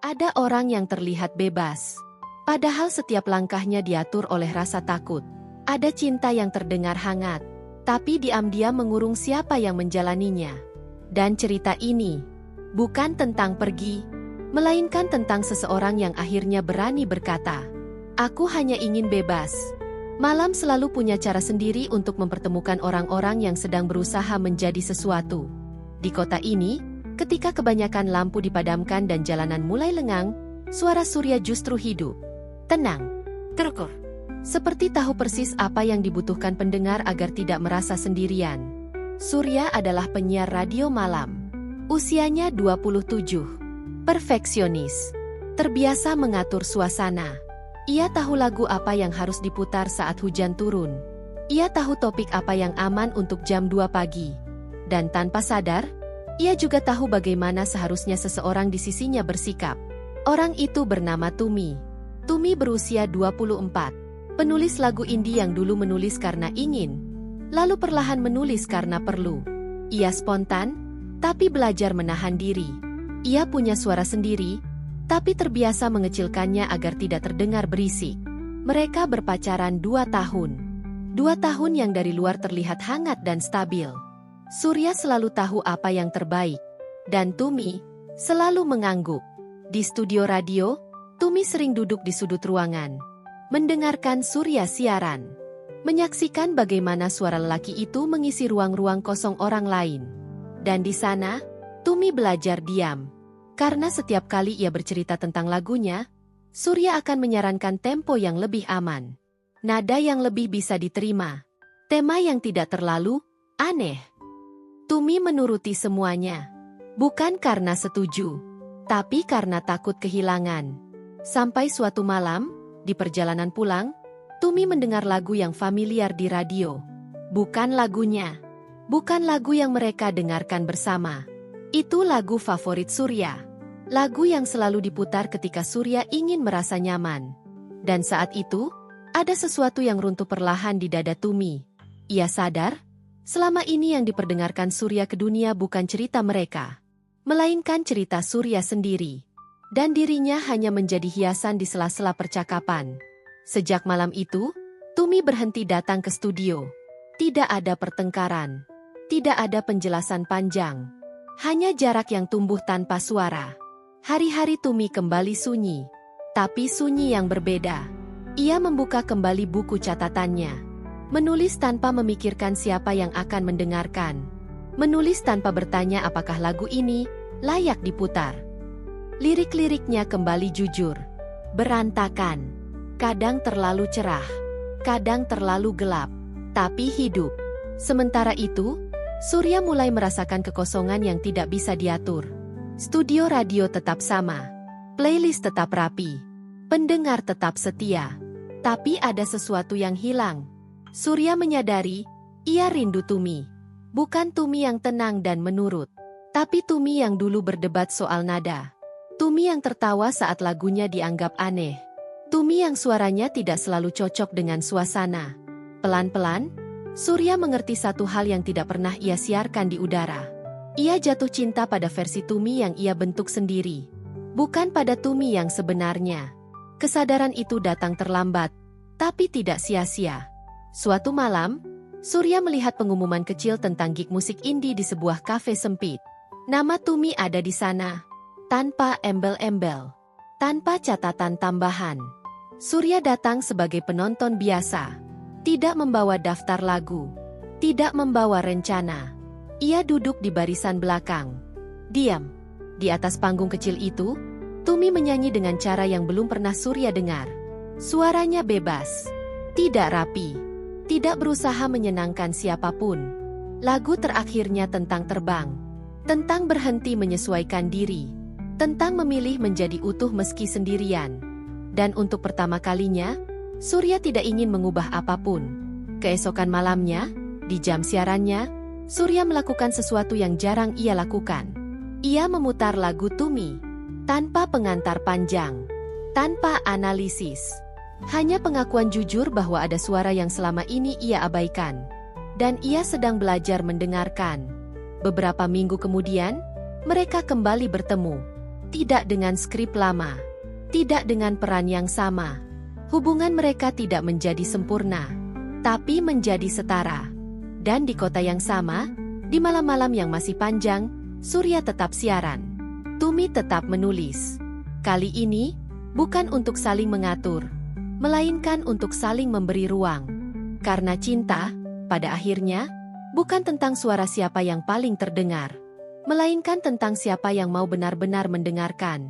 Ada orang yang terlihat bebas. Padahal setiap langkahnya diatur oleh rasa takut. Ada cinta yang terdengar hangat. Tapi diam-diam mengurung siapa yang menjalaninya. Dan cerita ini bukan tentang pergi, melainkan tentang seseorang yang akhirnya berani berkata, "Aku hanya ingin bebas." Malam selalu punya cara sendiri untuk mempertemukan orang-orang yang sedang berusaha menjadi sesuatu. Di kota ini, ketika kebanyakan lampu dipadamkan dan jalanan mulai lengang, suara Surya justru hidup. Tenang, terukur. Seperti tahu persis apa yang dibutuhkan pendengar agar tidak merasa sendirian. Surya adalah penyiar radio malam. Usianya 27. Perfeksionis. Terbiasa mengatur suasana. Ia tahu lagu apa yang harus diputar saat hujan turun. Ia tahu topik apa yang aman untuk jam 2 pagi. Dan tanpa sadar, ia juga tahu bagaimana seharusnya seseorang di sisinya bersikap. Orang itu bernama Tumi. Tumi berusia 24. Penulis lagu indie yang dulu menulis karena ingin, lalu perlahan menulis karena perlu. Ia spontan, tapi belajar menahan diri. Ia punya suara sendiri, tapi terbiasa mengecilkannya agar tidak terdengar berisik. Mereka berpacaran 2 tahun. 2 tahun yang dari luar terlihat hangat dan stabil. Surya selalu tahu apa yang terbaik, dan Tumi selalu mengangguk. Di studio radio, Tumi sering duduk di sudut ruangan, mendengarkan Surya siaran, menyaksikan bagaimana suara lelaki itu mengisi ruang-ruang kosong orang lain. Dan di sana, Tumi belajar diam. Karena setiap kali ia bercerita tentang lagunya, Surya akan menyarankan tempo yang lebih aman, nada yang lebih bisa diterima, tema yang tidak terlalu aneh. Tumi menuruti semuanya, bukan karena setuju, tapi karena takut kehilangan. Sampai suatu malam, di perjalanan pulang, Tumi mendengar lagu yang familiar di radio. Bukan lagunya, bukan lagu yang mereka dengarkan bersama. Itu lagu favorit Surya. Lagu yang selalu diputar ketika Surya ingin merasa nyaman. Dan saat itu, ada sesuatu yang runtuh perlahan di dada Tumi. Ia sadar, selama ini yang diperdengarkan Surya ke dunia bukan cerita mereka, melainkan cerita Surya sendiri. Dan dirinya hanya menjadi hiasan di sela-sela percakapan. Sejak malam itu, Tumi berhenti datang ke studio. Tidak ada pertengkaran. Tidak ada penjelasan panjang. Hanya jarak yang tumbuh tanpa suara. Hari-hari Tumi kembali sunyi. Tapi sunyi yang berbeda. Ia membuka kembali buku catatannya. Menulis tanpa memikirkan siapa yang akan mendengarkan. Menulis tanpa bertanya apakah lagu ini layak diputar. Lirik-liriknya kembali jujur. Berantakan. Kadang terlalu cerah. Kadang terlalu gelap. Tapi hidup. Sementara itu, Surya mulai merasakan kekosongan yang tidak bisa diatur. Studio radio tetap sama. Playlist tetap rapi. Pendengar tetap setia. Tapi ada sesuatu yang hilang. Surya menyadari, ia rindu Tumi. Bukan Tumi yang tenang dan menurut, tapi Tumi yang dulu berdebat soal nada. Tumi yang tertawa saat lagunya dianggap aneh. Tumi yang suaranya tidak selalu cocok dengan suasana. Pelan-pelan, Surya mengerti satu hal yang tidak pernah ia siarkan di udara. Ia jatuh cinta pada versi Tumi yang ia bentuk sendiri. Bukan pada Tumi yang sebenarnya. Kesadaran itu datang terlambat, tapi tidak sia-sia. Suatu malam, Surya melihat pengumuman kecil tentang gig musik indie di sebuah kafe sempit. Nama Tumi ada di sana, tanpa embel-embel, tanpa catatan tambahan. Surya datang sebagai penonton biasa, tidak membawa daftar lagu, tidak membawa rencana. Ia duduk di barisan belakang, diam. Di atas panggung kecil itu, Tumi menyanyi dengan cara yang belum pernah Surya dengar. Suaranya bebas, tidak rapi, tidak berusaha menyenangkan siapapun. Lagu terakhirnya tentang terbang, tentang berhenti menyesuaikan diri, tentang memilih menjadi utuh meski sendirian. Dan untuk pertama kalinya, Surya tidak ingin mengubah apapun. Keesokan malamnya, di jam siarannya, Surya melakukan sesuatu yang jarang ia lakukan. Ia memutar lagu Tumi, tanpa pengantar panjang, tanpa analisis. Hanya pengakuan jujur bahwa ada suara yang selama ini ia abaikan. Dan ia sedang belajar mendengarkan. Beberapa minggu kemudian, mereka kembali bertemu. Tidak dengan skrip lama. Tidak dengan peran yang sama. Hubungan mereka tidak menjadi sempurna, tapi menjadi setara. Dan di kota yang sama, di malam-malam yang masih panjang, Surya tetap siaran. Tumi tetap menulis. Kali ini, bukan untuk saling mengatur, melainkan untuk saling memberi ruang. Karena cinta, pada akhirnya, bukan tentang suara siapa yang paling terdengar, melainkan tentang siapa yang mau benar-benar mendengarkan.